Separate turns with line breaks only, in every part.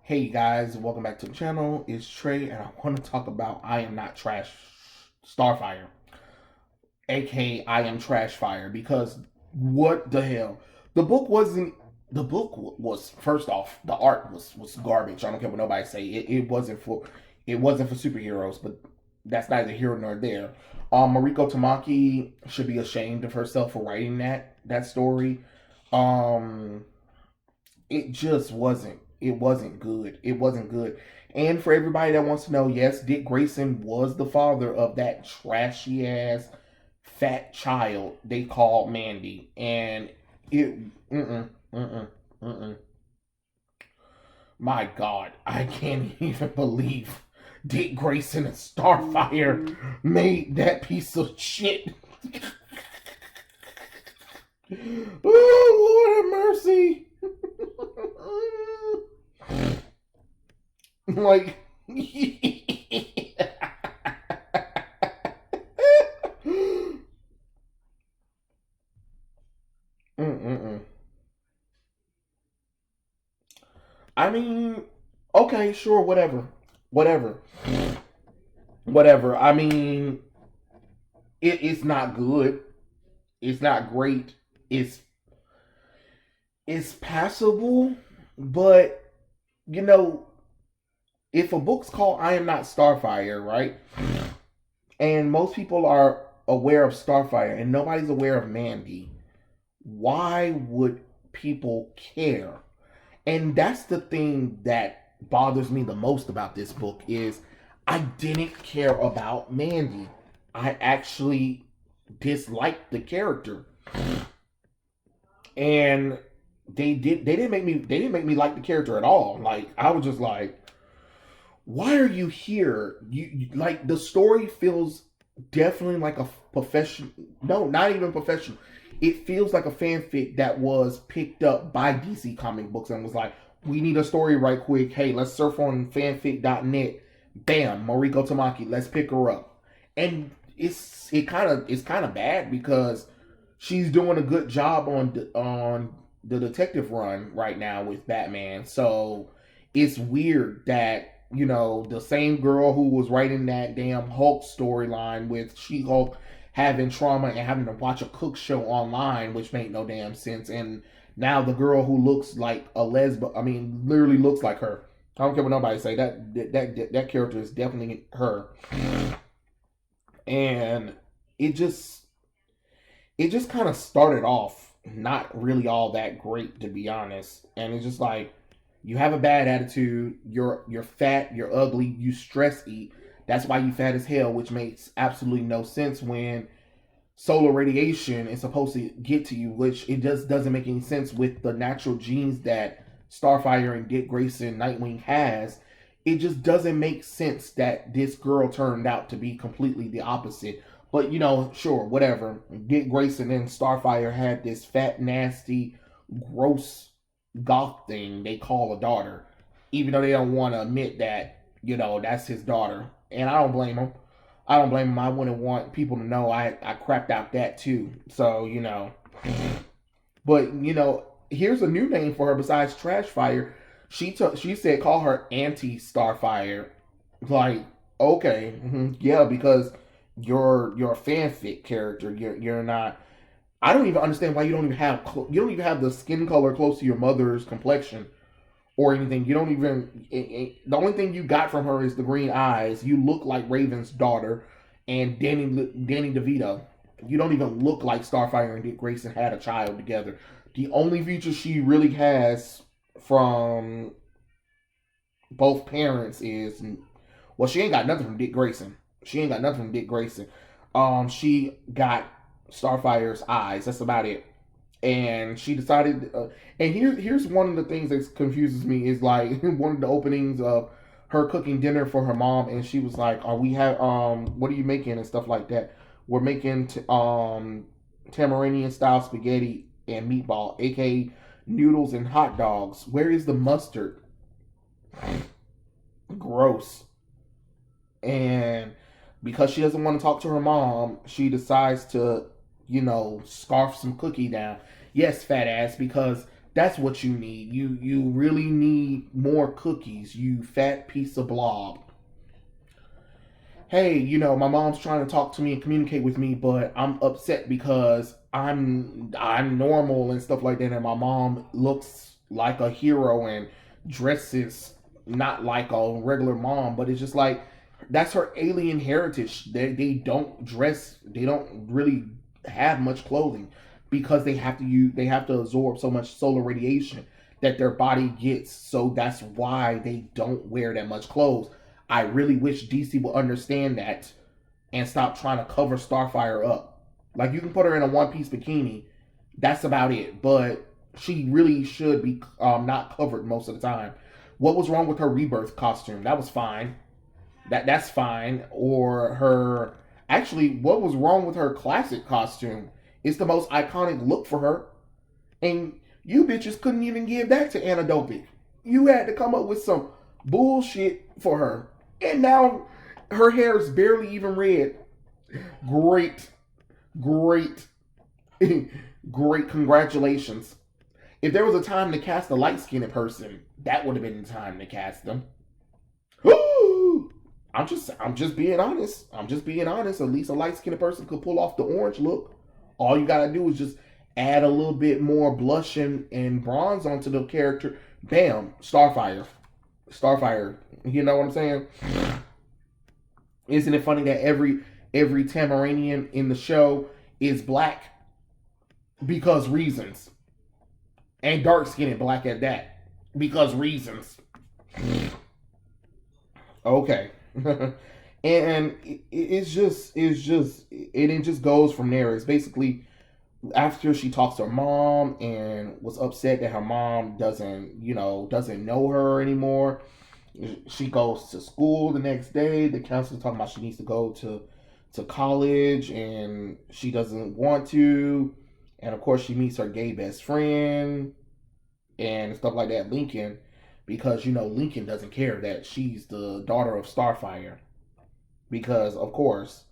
Hey guys, welcome back to the channel. It's Trey, and I want to talk about I Am Not Starfire, aka I Am Trashfire, because what the hell? The book wasn't. The book was first off, the art was garbage. I don't care what nobody say. It wasn't for superheroes, but that's neither here nor there. Mariko Tamaki should be ashamed of herself for writing that story. Um, it just wasn't. It wasn't good. It wasn't good. And for everybody that wants to know, yes, Dick Grayson was the father of that trashy ass fat child they called Mandy, and it. Mm-mm. My God, I can't even believe Dick Grayson and Starfire made that piece of shit. Oh, Lord have mercy. Like, Mm-mm-mm. I mean, okay, sure, whatever, whatever. I mean, it's not good. It's not great. It's it's passable, but you know, if a book's called I Am Not Starfire, right? And most people are aware of Starfire and nobody's aware of Mandy, why would people care? And that's the thing that bothers me the most about this book is I didn't care about Mandy. I actually disliked the character. And they didn't make me like the character at all. Like I was just like, why are you here? Like the story feels definitely like a professional. No, not even professional. It feels like a fanfic that was picked up by DC comic books and was like, we need a story right quick. Hey, let's surf on fanfic.net. Bam, Mariko Tamaki, let's pick her up. And it's kind of bad because she's doing a good job on the detective run right now with Batman. So it's weird that the same girl who was writing that damn Hulk storyline with She-Hulk having trauma and having to watch a cook show online, which made no damn sense. And now the girl who looks like a lesbian, I mean, literally looks like her. I don't care what nobody say. That character is definitely her. And it just it just kind of started off not really all that great, to be honest. And it's just like, you have a bad attitude, you're fat, you're ugly, you stress eat. That's why you fat as hell, which makes absolutely no sense when solar radiation is supposed to get to you, which it just doesn't make any sense with the natural genes that Starfire and Dick Grayson Nightwing has. It just doesn't make sense that this girl turned out to be completely the opposite. But sure, whatever. Dick Grayson and Starfire had this fat, nasty, gross goth thing they call a daughter, even though they don't want to admit that that's his daughter. And I don't blame them. I don't blame him. I wouldn't want people to know I crapped out that too. So but here's a new name for her besides Trashfire. She said call her Anti Starfire. Like, okay, yeah, because you're a fanfic character. You're not. I don't even understand why you don't even have the skin color close to your mother's complexion or anything. You don't even. The only thing you got from her is the green eyes. You look like Raven's daughter and Danny DeVito. You don't even look like Starfire and Dick Grayson had a child together. The only feature she really has from both parents is, well, she ain't got nothing from Dick Grayson. She ain't got nothing from Dick Grayson. She got Starfire's eyes. That's about it. And she decided. And here's one of the things that confuses me is like one of the openings of her cooking dinner for her mom, and she was like, "Are we have what are you making and stuff like that? We're making Tamarinian style spaghetti and meatball, aka noodles and hot dogs. Where is the mustard? Gross." And because she doesn't want to talk to her mom, she decides to, scarf some cookie down. Yes, fat ass, because That's what you need. You really need more cookies, you fat piece of blob. Hey, my mom's trying to talk to me and communicate with me, but I'm upset because I'm normal and stuff like that, and my mom looks like a hero and dresses not like a regular mom, but it's just like that's her alien heritage. They don't dress, they don't really have much clothing because they have to absorb so much solar radiation that their body gets. So that's why they don't wear that much clothes. I really wish DC would understand that and stop trying to cover Starfire up. Like, you can put her in a one piece bikini, that's about it. But she really should be not covered most of the time. What was wrong with her rebirth costume? That was fine. That's fine. Or her, actually, what was wrong with her classic costume? It's the most iconic look for her, and you bitches couldn't even give that to Anna Dopic. You had to come up with some bullshit for her. And now her hair is barely even red. Great, great, great. Congratulations. If there was a time to cast a light skinned person, that would have been the time to cast them. I'm just being honest. I'm just being honest. At least a light skinned person could pull off the orange look. All you gotta do is just add a little bit more blush and bronze onto the character. Bam, Starfire. Starfire. You know what I'm saying? Isn't it funny that every Tamaranian in the show is black? Because reasons. And dark skinned black at that. Because reasons. Okay. And it just goes from there. It's basically after she talks to her mom and was upset that her mom doesn't know her anymore. She goes to school the next day. The counselor talking about she needs to go to college and she doesn't want to. And of course she meets her gay best friend and stuff like that, Lincoln, because Lincoln doesn't care that she's the daughter of Starfire. Because of course,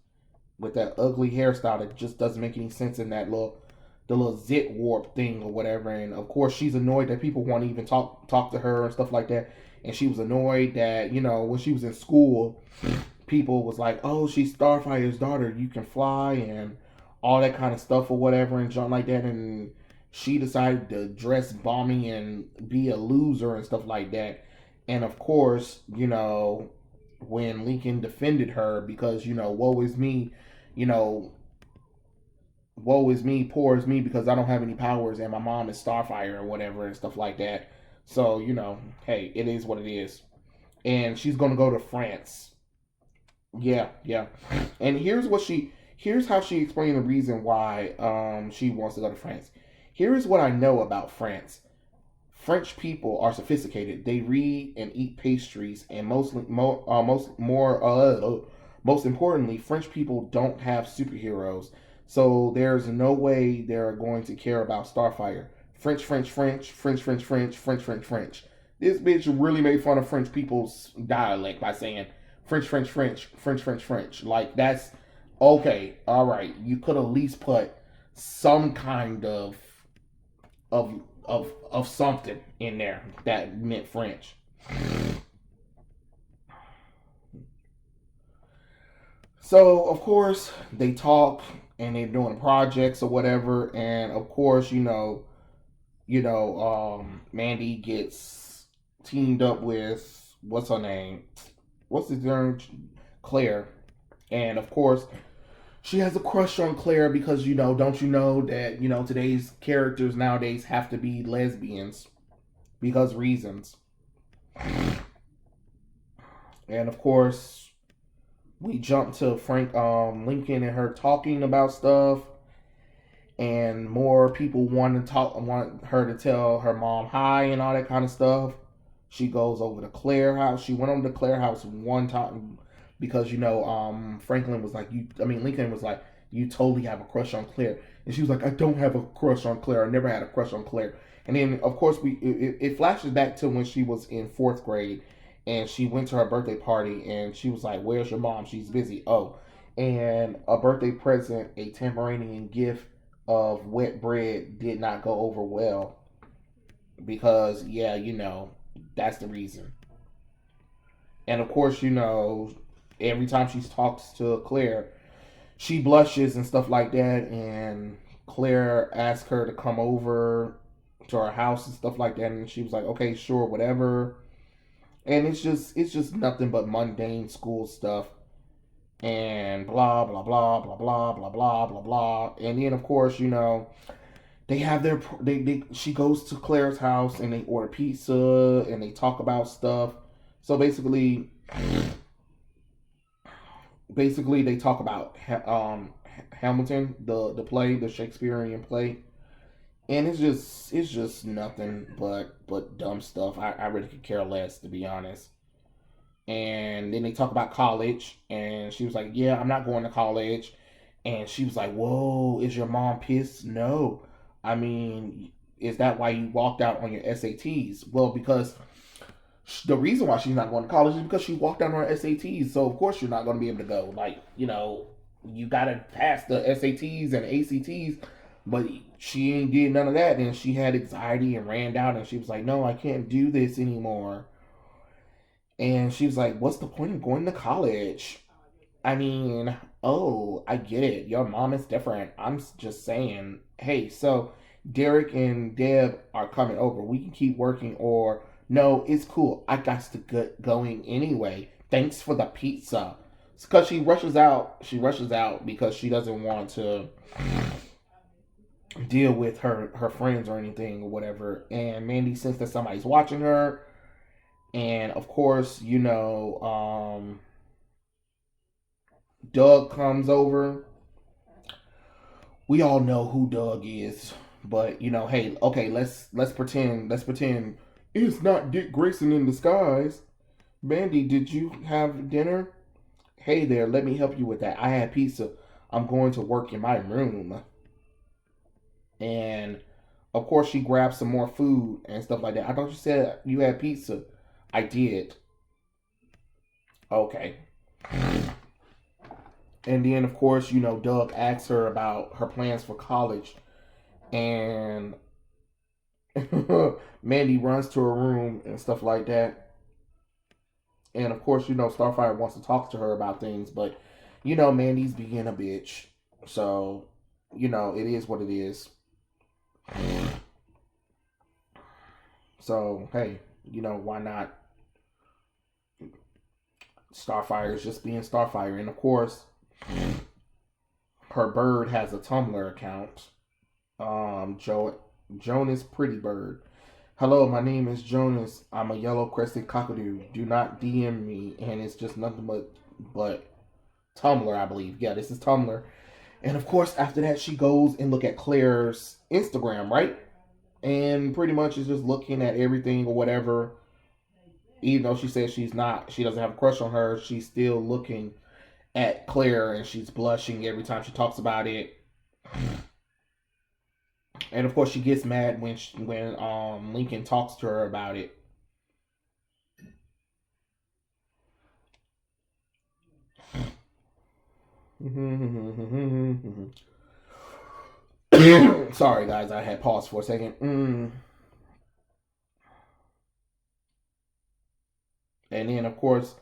with that ugly hairstyle that just doesn't make any sense in that little zit warp thing or whatever. And of course she's annoyed that people want to even talk to her and stuff like that. And she was annoyed that, when she was in school, people was like, oh, she's Starfire's daughter, you can fly and all that kind of stuff or whatever and jump like that. And she decided to dress balmy and be a loser and stuff like that. And of course, when Lincoln defended her because, woe is me, woe is me, poor is me because I don't have any powers and my mom is Starfire or whatever and stuff like that. So, hey, it is what it is. And she's going to go to France. Yeah. And here's how she explained the reason why she wants to go to France. Here is what I know about France. French people are sophisticated. They read and eat pastries, and most importantly, French people don't have superheroes. So there's no way they're going to care about Starfire. French. This bitch really made fun of French people's dialect by saying French. Like, that's okay. All right, you could at least put some kind of something in there that meant French. So of course they talk and they're doing projects or whatever, and of course Mandy gets teamed up with what's her name? What's his name? Claire, and of course she has a crush on Claire because don't you know that today's characters nowadays have to be lesbians because reasons. And of course we jump to Lincoln and her talking about stuff, and more people want her to tell her mom hi and all that kind of stuff. She goes over to Claire house. She went over to Claire house one time because Lincoln was like, you totally have a crush on Claire, and she was like, I don't have a crush on Claire. I never had a crush on Claire. And then of course it flashes back to when she was in 4th grade, and she went to her birthday party, and she was like, where's your mom? She's busy. Oh, and a birthday present, a Tamaranian gift of wet bread, did not go over well. because yeah, that's the reason. And of course, every time she talks to Claire, she blushes and stuff like that. And Claire asks her to come over to her house and stuff like that, and she was like, "Okay, sure, whatever." And it's just nothing but mundane school stuff and blah blah blah blah blah blah blah blah blah. And then of course, they have she goes to Claire's house and they order pizza and they talk about stuff. So basically they talk about Hamilton, the play, the Shakespearean play, and it's just nothing but dumb stuff. I really could care less, to be honest. And then they talk about college, and she was like, "Yeah, I'm not going to college." And she was like, "Whoa, is your mom pissed?" No, I mean, is that why you walked out on your SATs? Well, because the reason why she's not going to college is because she walked out on her SATs. So of course you're not going to be able to go. Like, you got to pass the SATs and ACTs, but she ain't did none of that, and she had anxiety and ran out, and she was like, "No, I can't do this anymore." And she was like, "What's the point of going to college?" I mean, oh, I get it. Your mom is different. I'm just saying, hey, so Derek and Deb are coming over. We can keep working, or no, it's cool. I got to get going anyway. Thanks for the pizza. Because she rushes out. She rushes out because she doesn't want to deal with her friends or anything or whatever. And Mandy senses that somebody's watching her. And of course, Doug comes over. We all know who Doug is, but hey, okay, let's pretend it's not Dick Grayson in disguise. Mandy, did you have dinner? Hey there, let me help you with that. I had pizza. I'm going to work in my room. And of course, she grabs some more food and stuff like that. I thought you said you had pizza. I did. Okay. And then, of course, Doug asks her about her plans for college. And Mandy runs to her room and stuff like that. And of course, Starfire wants to talk to her about things, but Mandy's being a bitch. So, it is what it is. So, hey, why not? Starfire is just being Starfire. And of course, her bird has a Tumblr account. Jonas Pretty Bird. Hello, my name is Jonas. I'm a yellow crested cockatoo. Do not DM me, and it's just nothing but Tumblr, I believe. Yeah, this is Tumblr. And of course, after that, she goes and look at Claire's Instagram, right? And pretty much is just looking at everything or whatever. Even though she says she doesn't have a crush on her, she's still looking at Claire, and she's blushing every time she talks about it. And of course, she gets mad when Lincoln talks to her about it. Sorry, guys, I had paused for a second. And then, of course,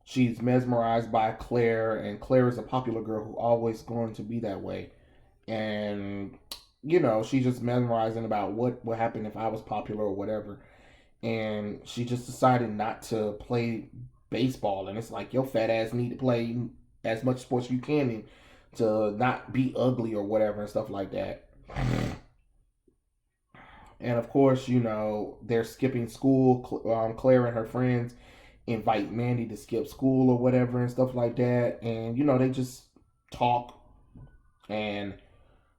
she's mesmerized by Claire, and Claire is a popular girl who always going to be that way. And she's just mesmerizing about what would happen if I was popular or whatever. And she just decided not to play baseball, and it's like, your fat ass need to play as much sports you can and to not be ugly or whatever and stuff like that. And of course, they're skipping school. Claire and her friends invite Mandy to skip school or whatever and stuff like that. And they just talk and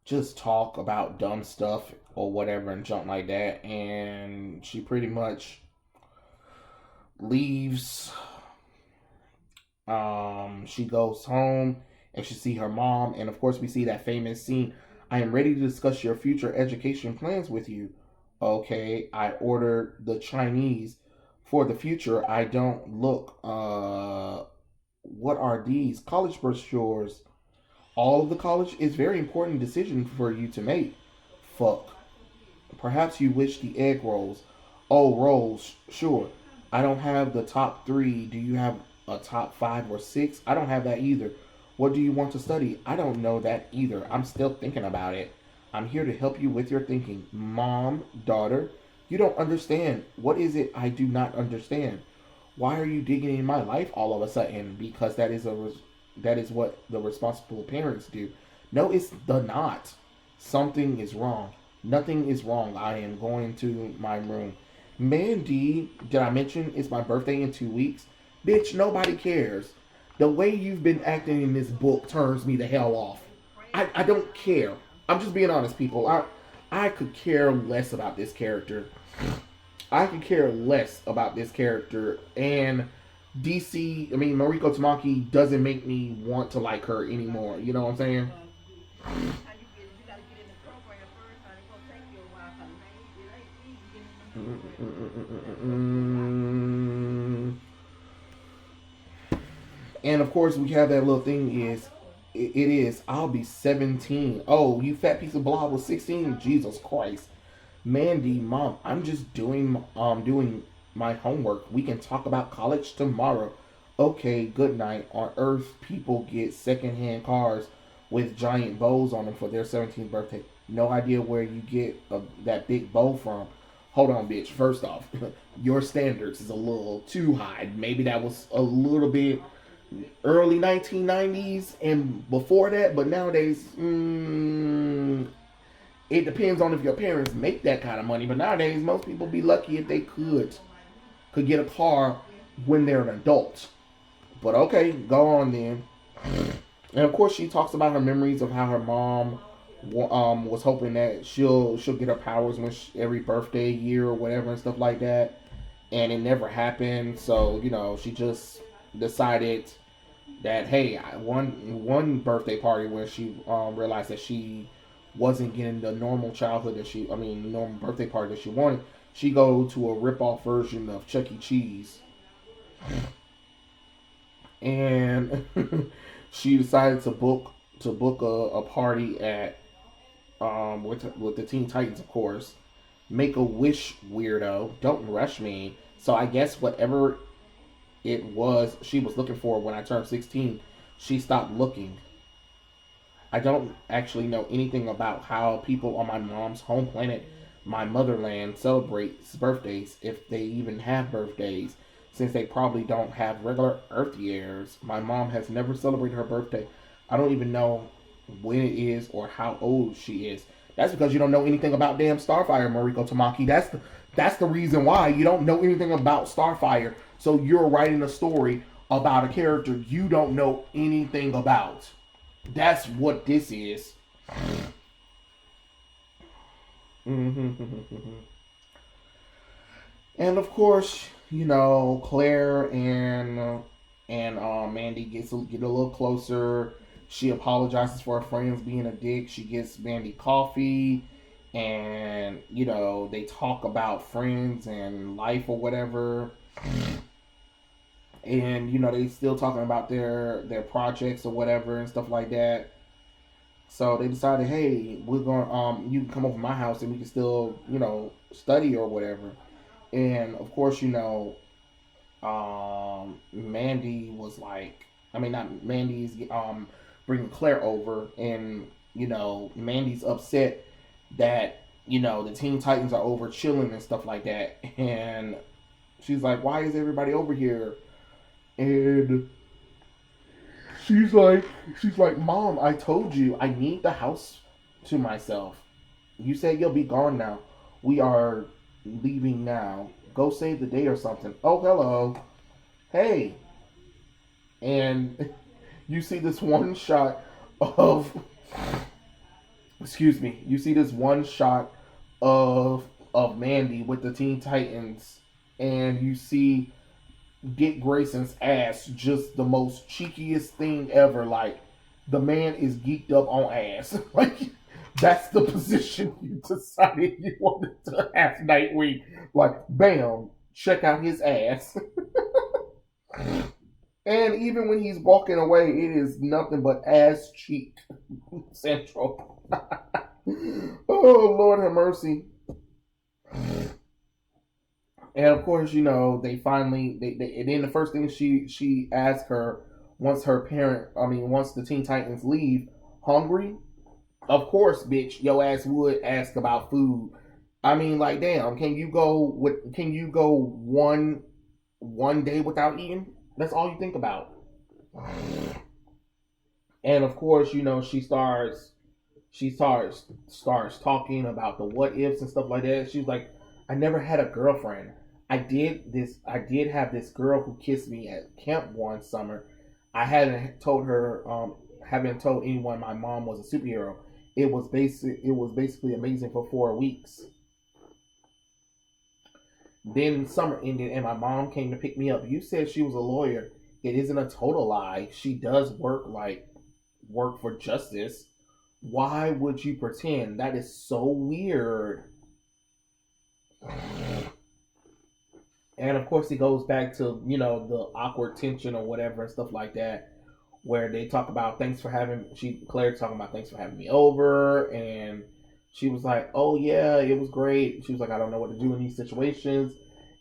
just talk about dumb stuff or whatever and junk like that. And she pretty much leaves. She goes home and she see her mom, and of course we see that famous scene. I am ready to discuss your future education plans with you. Okay, I ordered the Chinese for the future. I don't look. What are these college brochures? All of the college is very important decision for you to make. Fuck. Perhaps you wish the egg rolls. Oh, rolls, sure. I don't have the top three. Do you have a top five or six? I don't have that either. What do you want to study? I don't know that either. I'm still thinking about it. I'm here to help you with your thinking. Mom, daughter, you don't understand. What is it I do not understand? Why are you digging in my life all of a sudden? Because that is what the responsible parents do. No, it's the not. Something is wrong. Nothing is wrong. I am going to my room. Mandy, did I mention it's my birthday in 2 weeks? Bitch, nobody cares. The way you've been acting in this book turns me the hell off. I don't care. I'm just being honest, people. I could care less about this character. I could care less about this character. And DC, I mean, Mariko Tamaki doesn't make me want to like her anymore. You know what I'm saying? And of course, we have that little thing is it is I'll be 17. Oh, you fat piece of blah was 16. Jesus Christ, Mandy, mom, I'm just doing my homework. We can talk about college tomorrow. Okay, good night. On Earth, people get secondhand cars with giant bows on them for their 17th birthday. No idea where you get that big bow from. Hold on, bitch. First off, your standards is a little too high. Maybe that was a little bit early 1990s and before that, but nowadays, it depends on if your parents make that kind of money. But nowadays, most people be lucky if they could get a car when they're an adult. But okay, go on then. And of course, she talks about her memories of how her mom was hoping that she'll get her powers when every birthday year or whatever and stuff like that, and it never happened. So she just decided that hey, one birthday party where she realized that she wasn't getting the normal childhood normal birthday party that she wanted. She go to a rip-off version of Chuck E. Cheese, and she decided to book a party at with the Teen Titans, of course. Make a wish, weirdo. Don't rush me. So I guess whatever it was she was looking for when I turned 16, she stopped looking. I don't actually know anything about how people on my mom's home planet, my motherland, celebrates birthdays, if they even have birthdays, since they probably don't have regular Earth years. My mom has never celebrated her birthday. I don't even know when it is or how old she is. That's because you don't know anything about damn Starfire, Mariko Tamaki. That's the reason why you don't know anything about Starfire. So you're writing a story about a character you don't know anything about. That's what this is. And of course, Claire and Mandy get a little closer. She apologizes for her friends being a dick. She gets Mandy coffee, and they talk about friends and life or whatever. And they still talking about their projects or whatever and stuff like that. So they decided, hey, we're going you can come over to my house and we can still study or whatever. And of course, Mandy was like, I mean, not Mandy's bringing Claire over, and Mandy's upset that the Teen Titans are over chilling and stuff like that, and she's like, why is everybody over here? And she's like, Mom, I told you I need the house to myself. You said you'll be gone now. We are leaving now. Go save the day or something. Oh, hello. Hey. And you see this one shot of you see this one shot of Mandy with the Teen Titans, and you see Dick Grayson's ass, just the most cheekiest thing ever. Like, the man is geeked up on ass. Like, that's the position you decided you wanted to have Nightwing. Like, bam, check out his ass. And even when he's walking away, it is nothing but ass cheek central. Oh, Lord have mercy. And of course, they finally and then the first thing she asked her once the Teen Titans leave, hungry? Of course, bitch, your ass would ask about food. I mean, like, damn, can you go one day without eating? That's all you think about. And of course, she starts talking about the what ifs and stuff like that. She's like, I never had a girlfriend. I did have this girl who kissed me at camp one summer. I haven't told anyone my mom was a superhero. It was basically amazing for 4 weeks. Then summer ended and my mom came to pick me up. You said she was a lawyer. It isn't a total lie. She does work for justice. Why would you pretend? That is so weird. And of course, it goes back to the awkward tension or whatever and stuff like that, where they talk about Claire talking about thanks for having me over, and she was like, oh yeah, it was great. She was like, I don't know what to do in these situations,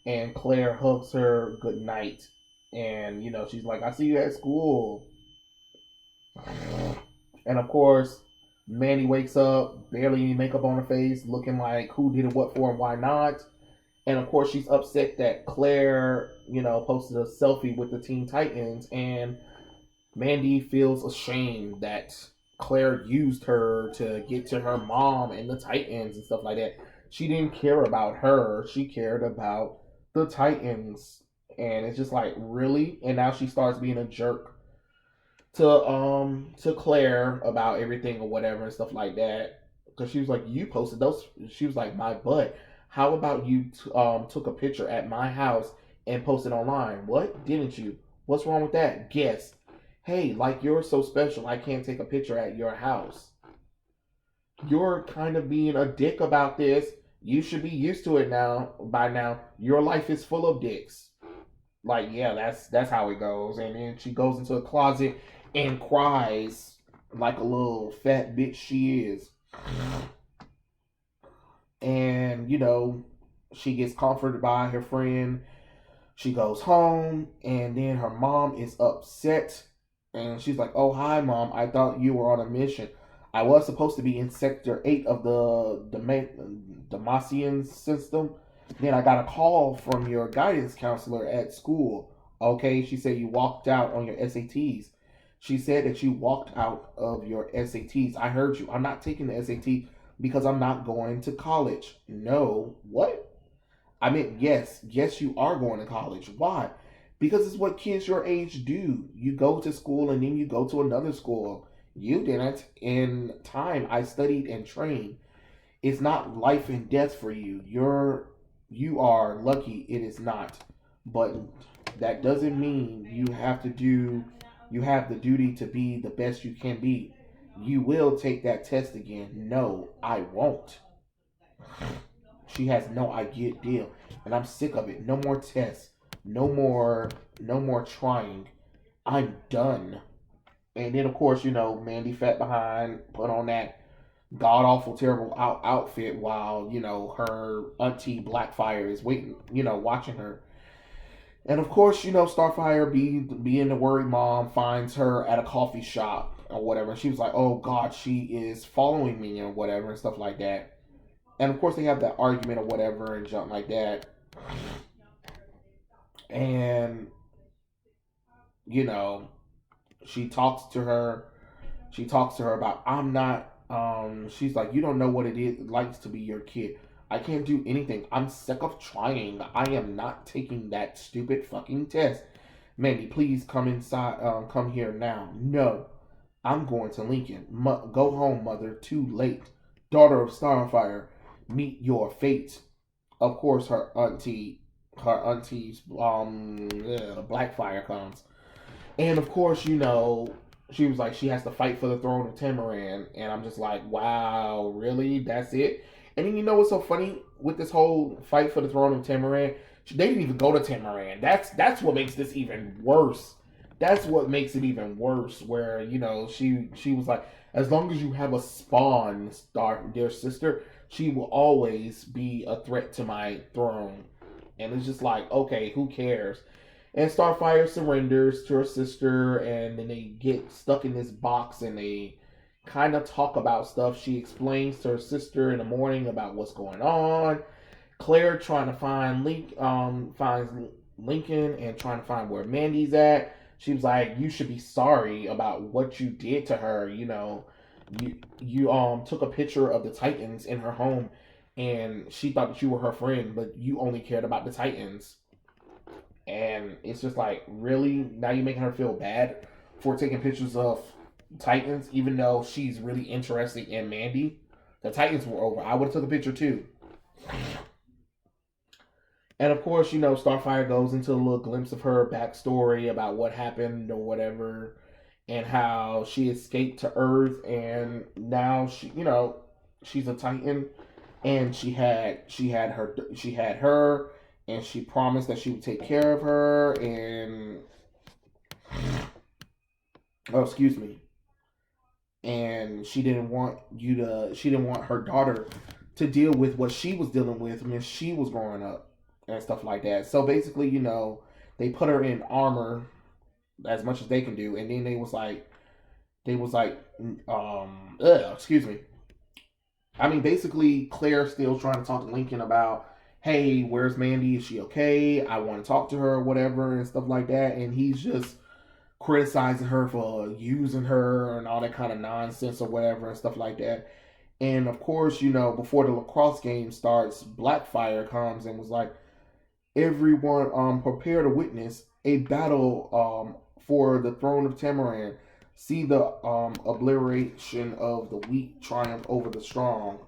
and Claire hugs her good night, and she's like, I see you at school, and of course, Mandy wakes up, barely any makeup on her face, looking like who did it, what for, and why not. And of course, she's upset that Claire, posted a selfie with the Teen Titans, and Mandy feels ashamed that Claire used her to get to her mom and the Titans and stuff like that. She didn't care about her, she cared about the Titans. And it's just like, really? And now she starts being a jerk to Claire about everything or whatever and stuff like that. Because she was like, you posted those. She was like, my butt. How about you took a picture at my house and posted online? What? Didn't you? What's wrong with that? Guess. Hey, like you're so special, I can't take a picture at your house. You're kind of being a dick about this. You should be used to it now. By now, your life is full of dicks. Like, yeah, that's how it goes. And then she goes into a closet and cries like a little fat bitch she is. And she gets comforted by her friend. She goes home, and then her mom is upset, and she's like, oh hi mom, I thought you were on a mission. I was supposed to be in sector 8 of the Demacian system. Then I got a call from your guidance counselor at school. Okay, she said you walked out on your SATs. She said that you walked out of your SATs. I heard you. I'm not taking the SAT because I'm not going to college. No. What? I meant yes. Yes, you are going to college. Why? Because it's what kids your age do. You go to school and then you go to another school. You didn't. In time, I studied and trained. It's not life and death for you. You are lucky it is not. But that doesn't mean you have the duty to be the best you can be. You will take that test again. No, I won't. She has no idea deal. And I'm sick of it. No more tests. No more trying. I'm done. And then of course, Mandy fat behind, put on that god awful terrible outfit while, her auntie Blackfire is waiting, watching her. And of course, Starfire being the worried mom finds her at a coffee shop or whatever. She was like, oh god, she is following me and whatever and stuff like that. And of course they have that argument or whatever and junk like that. And you know, she talks to her. She talks to her about I'm not. She's like, you don't know what it is likes to be your kid. I can't do anything. I'm sick of trying. I am not taking that stupid fucking test. Mandy, please come inside. Come here now. No, I'm going to Lincoln. Go home, mother. Too late. Daughter of Starfire, meet your fate. Of course, her auntie's Blackfire comes. And of course, she was like, she has to fight for the throne of Tamaran. And I'm just like, wow, really? That's it? And then what's so funny with this whole fight for the throne of Tamaran? They didn't even go to Tamaran. That's what makes this even worse. That's what makes it even worse. Where she was like, as long as you have a spawn, dear sister, she will always be a threat to my throne. And it's just like, okay, who cares? And Starfire surrenders to her sister, and then they get stuck in this box, and they kind of talk about stuff. She explains to her sister in the morning about what's going on. Claire trying to find finds Lincoln and trying to find where Mandy's at. She was like, "You should be sorry about what you did to her. You took a picture of the Titans in her home, and she thought that you were her friend, but you only cared about the Titans." And it's just like, really? Now you're making her feel bad for taking pictures of Titans, even though she's really interested in Mandy. The Titans were over. I would have took a picture too. And of course, Starfire goes into a little glimpse of her backstory about what happened or whatever, and how she escaped to Earth, and now she's a Titan, and she had her, and she promised that she would take care of her, and oh, excuse me, and she didn't want her daughter to deal with what she was dealing with when she was growing up and stuff like that. So basically, they put her in armor as much as they can do, and then they was like, excuse me. I mean, basically, Claire's still trying to talk to Lincoln about, hey, where's Mandy? Is she okay? I want to talk to her or whatever and stuff like that. And he's just criticizing her for using her and all that kind of nonsense or whatever and stuff like that. And of course, before the lacrosse game starts, Blackfire comes and was like, everyone prepare to witness a battle for the throne of Tamaran. See the obliteration of the weak triumph over the strong.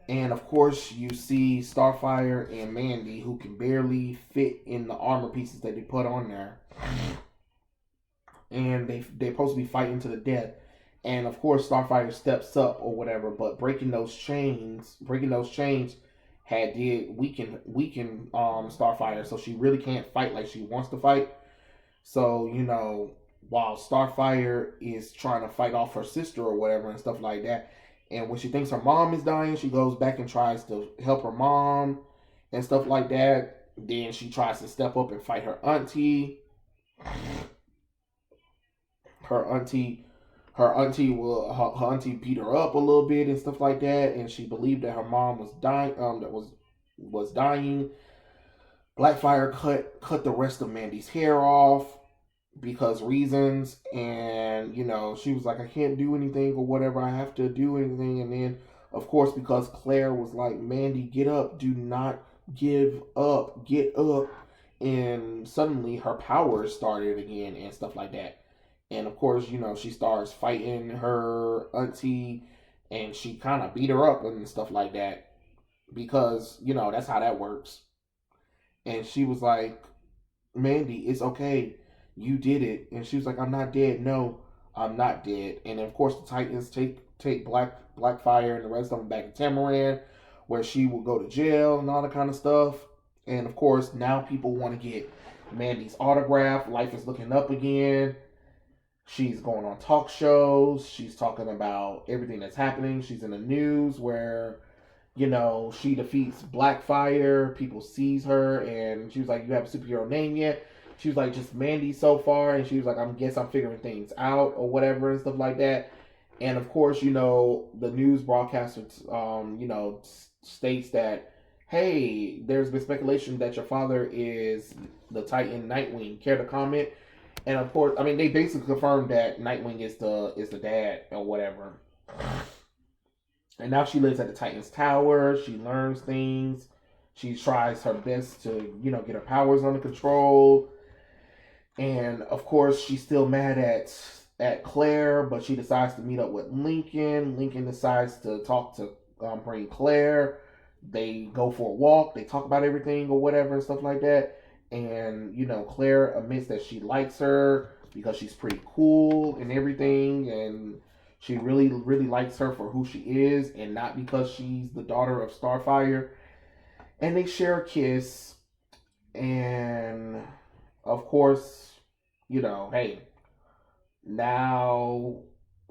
And of course, you see Starfire and Mandy, who can barely fit in the armor pieces that they put on there, and they're supposed to be fighting to the death. And of course, Starfire steps up or whatever, but breaking those chains had did weaken Starfire, so she really can't fight like she wants to fight. So while Starfire is trying to fight off her sister or whatever and stuff like that, and when she thinks her mom is dying, she goes back and tries to help her mom and stuff like that. Then she tries to step up and fight her auntie. Her auntie her auntie beat her up a little bit and stuff like that, and she believed that her mom was dying. Was dying. Blackfire cut the rest of Mandy's hair off because reasons, and she was like, I can't do anything or whatever. I have to do anything, and then of course, because Claire was like, Mandy, get up, do not give up, get up, and suddenly her powers started again and stuff like that. And of course, she starts fighting her auntie, and she kind of beat her up and stuff like that because, that's how that works. And she was like, Mandy, it's okay. You did it. And she was like, I'm not dead. No, I'm not dead. And then, of course, the Titans take Blackfire and the rest of them back to Tamaran, where she will go to jail and all that kind of stuff. And of course, now people want to get Mandy's autograph. Life is looking up again. She's going on talk shows. She's talking about everything that's happening. She's in the news where, she defeats Blackfire. People sees her, and she was like, you have a superhero name yet? She was like, just Mandy so far. And she was like, I guess I'm figuring things out or whatever and stuff like that. And of course, the news broadcaster, states that, hey, there's been speculation that your father is the Titan Nightwing. Care to comment? And of course, I mean, they basically confirmed that Nightwing is the dad or whatever. And now she lives at the Titan's Tower. She learns things. She tries her best to, get her powers under control. And of course, she's still mad at Claire, but she decides to meet up with Lincoln. Lincoln decides to talk to bring Claire. They go for a walk. They talk about everything or whatever and stuff like that. And Claire admits that she likes her because she's pretty cool and everything, and she really, really likes her for who she is and not because she's the daughter of Starfire. And they share a kiss, and of course, hey, now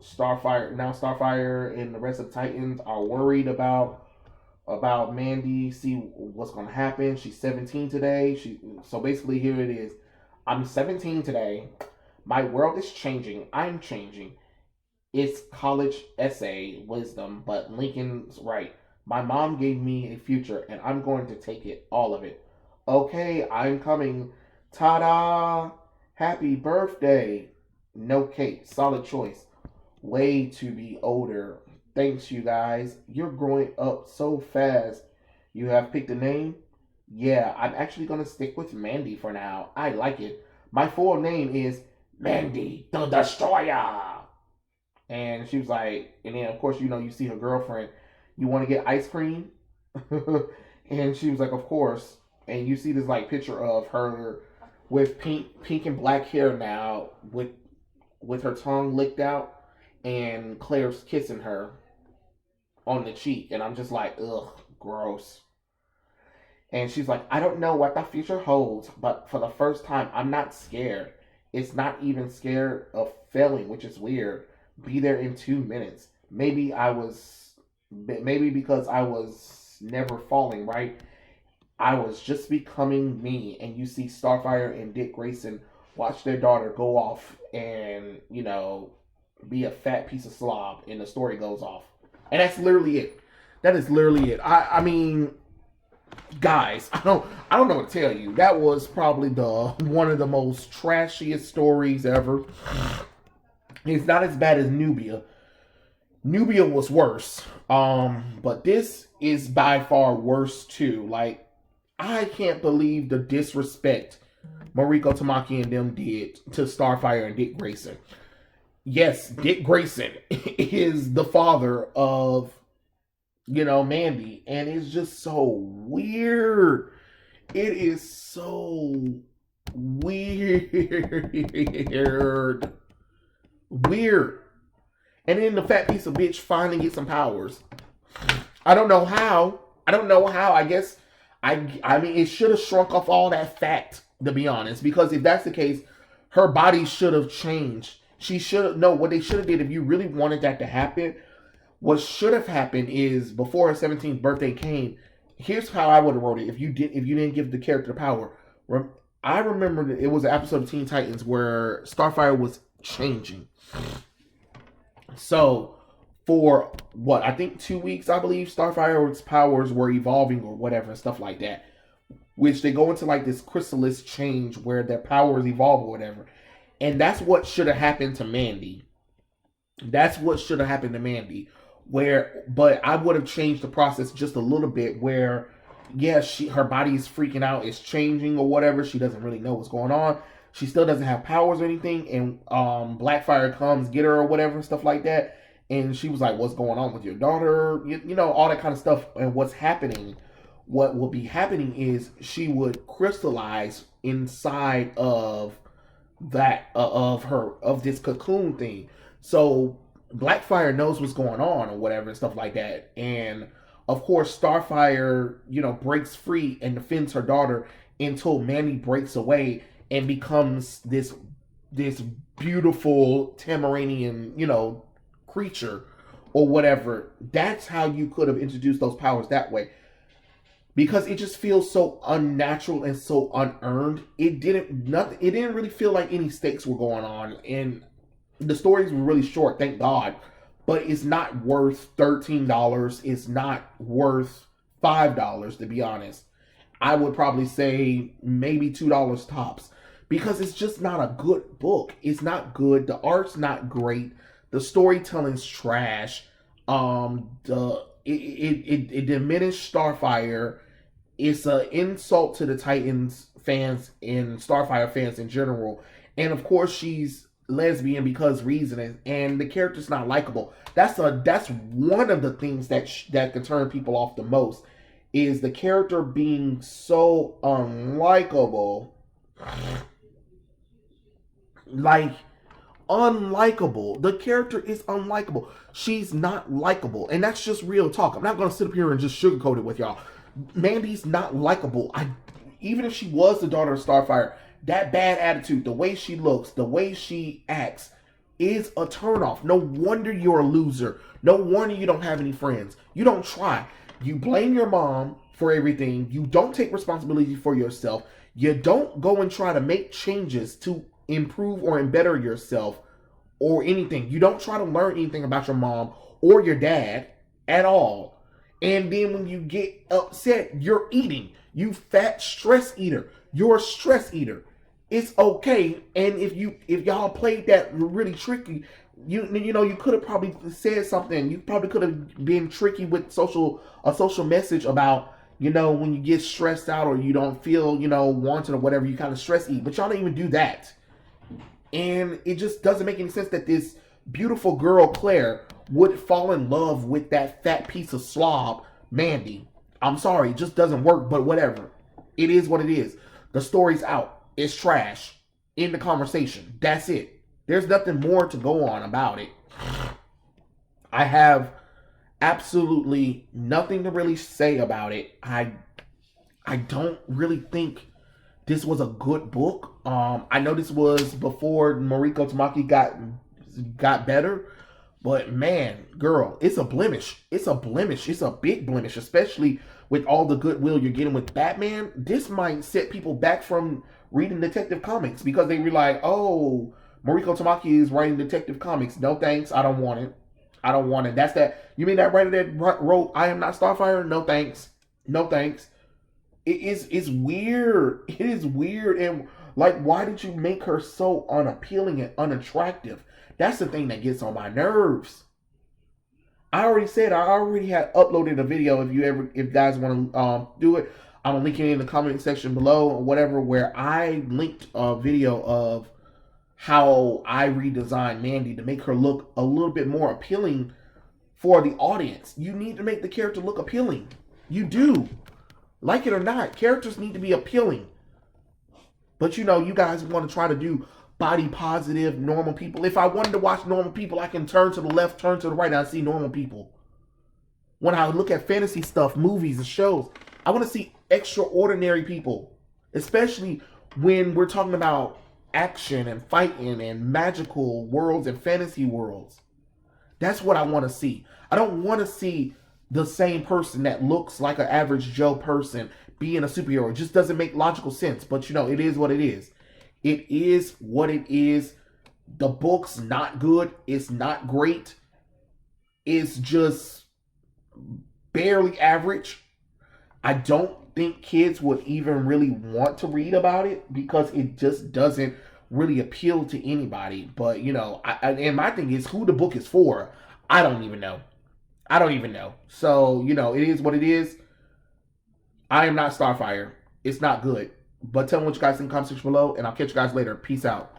Starfire and the rest of the Titans are worried about about Mandy, see what's gonna happen. She's 17 today. So basically here it is. I'm 17 today. My world is changing. I'm changing. It's college essay wisdom, but Lincoln's right. My mom gave me a future, and I'm going to take it, all of it. Okay, I'm coming. Ta-da! Happy birthday. No cake. Solid choice. Way to be older. Thanks, you guys. You're growing up so fast. You have picked a name? Yeah, I'm actually going to stick with Mandy for now. I like it. My full name is Mandy the Destroyer. And she was like, and then of course, you see her girlfriend, you want to get ice cream? And she was like, of course. And you see this like picture of her with pink and black hair now, with her tongue licked out, and Claire's kissing her on the cheek. And I'm just like, ugh, gross. And she's like, I don't know what the future holds, but for the first time, I'm not scared. It's not even scared of failing, which is weird. Be there in 2 minutes. Maybe because I was never falling, right? I was just becoming me. And you see Starfire and Dick Grayson watch their daughter go off and, be a fat piece of slob, and the story goes off. And that's literally it. That is literally it. I mean, guys, I don't know what to tell you. That was probably one of the most trashiest stories ever. It's not as bad as Nubia. Nubia was worse. But this is by far worse too. Like, I can't believe the disrespect Mariko Tamaki and them did to Starfire and Dick Grayson. Yes, Dick Grayson is the father of, Mandy. And it's just so weird. It is so weird. Weird. And then the fat piece of bitch finally gets some powers. I don't know how. I guess, I mean, it should have shrunk off all that fat, to be honest. Because if that's the case, her body should have changed. She should have, no, what they should have did, if you really wanted that to happen, what should have happened is, before her 17th birthday came, here's how I would have wrote it if you didn't give the character the power. I remember that it was an episode of Teen Titans where Starfire was changing. So, for what, I think 2 weeks, I believe, Starfire's powers were evolving or whatever, stuff like that. Which they go into like this chrysalis change where their powers evolve or whatever. And that's what should have happened to Mandy. But I would have changed the process just a little bit where, yeah, her body is freaking out, it's changing or whatever. She doesn't really know what's going on. She still doesn't have powers or anything. And Blackfire comes get her or whatever, stuff like that. And she was like, what's going on with your daughter? All that kind of stuff. And what's happening, what will be happening is she would crystallize inside of of this cocoon thing. So Blackfire knows what's going on or whatever and stuff like that. And of course, Starfire, breaks free and defends her daughter until Mandy breaks away and becomes this beautiful Tamaranian, creature or whatever. That's how you could have introduced those powers that way. Because it just feels so unnatural and so unearned. It didn't really feel like any stakes were going on. And the stories were really short, thank God. But it's not worth $13. It's not worth $5, to be honest. I would probably say maybe $2 tops. Because it's just not a good book. It's not good. The art's not great. The storytelling's trash. It diminished Starfire. It's an insult to the Titans fans and Starfire fans in general. And of course, she's lesbian because reasoning, and the character's not likable. That's one of the things that can turn people off the most, is the character being so unlikable. Like, unlikable. The character is unlikable. She's not likable. And that's just real talk. I'm not going to sit up here and just sugarcoat it with y'all. Mandy's not likable. Even if she was the daughter of Starfire, that bad attitude, the way she looks, the way she acts, is a turnoff. No wonder you're a loser. No wonder you don't have any friends. You don't try. You blame your mom for everything. You don't take responsibility for yourself. You don't go and try to make changes to improve or better yourself or anything. You don't try to learn anything about your mom or your dad at all. And then when you get upset, you're eating. You fat stress eater. You're a stress eater. It's okay. And if y'all played that really tricky, you could have probably said something. You probably could have been tricky with a social message about, when you get stressed out or you don't feel, wanted or whatever, you kind of stress eat. But y'all don't even do that. And it just doesn't make any sense that this beautiful girl, Claire, would fall in love with that fat piece of slob, Mandy. I'm sorry, it just doesn't work, but whatever. It is what it is. The story's out. It's trash. End the conversation. That's it. There's nothing more to go on about it. I have absolutely nothing to really say about it. I don't really think this was a good book. I know this was before Mariko Tamaki got better, but man, girl, it's a blemish. It's a blemish. It's a big blemish, especially with all the goodwill you're getting with Batman. This might set people back from reading Detective Comics because they realize, oh, Mariko Tamaki is writing Detective Comics. No thanks. I don't want it. I don't want it. That's that. You mean that writer that wrote I Am Not Starfire? No thanks. No thanks. It's weird. It is weird. And like, why did you make her so unappealing and unattractive? That's the thing that gets on my nerves. I already had uploaded a video. If you guys want to do it, I'm gonna link it in the comment section below or whatever, where I linked a video of how I redesigned Mandy to make her look a little bit more appealing for the audience. You need to make the character look appealing. You do. Like it or not, characters need to be appealing. But you guys want to try to do body positive, normal people. If I wanted to watch normal people, I can turn to the left, turn to the right, and I see normal people. When I look at fantasy stuff, movies and shows, I want to see extraordinary people. Especially when we're talking about action and fighting and magical worlds and fantasy worlds. That's what I want to see. I don't want to see the same person that looks like an average Joe person being a superhero. It just doesn't make logical sense. But it is what it is. It is what it is. The book's not good. It's not great. It's just barely average. I don't think kids would even really want to read about it because it just doesn't really appeal to anybody. But, and my thing is who the book is for. I don't even know. So, it is what it is. I Am Not Starfire. It's not good. But tell me what you guys think in the comment section below, and I'll catch you guys later. Peace out.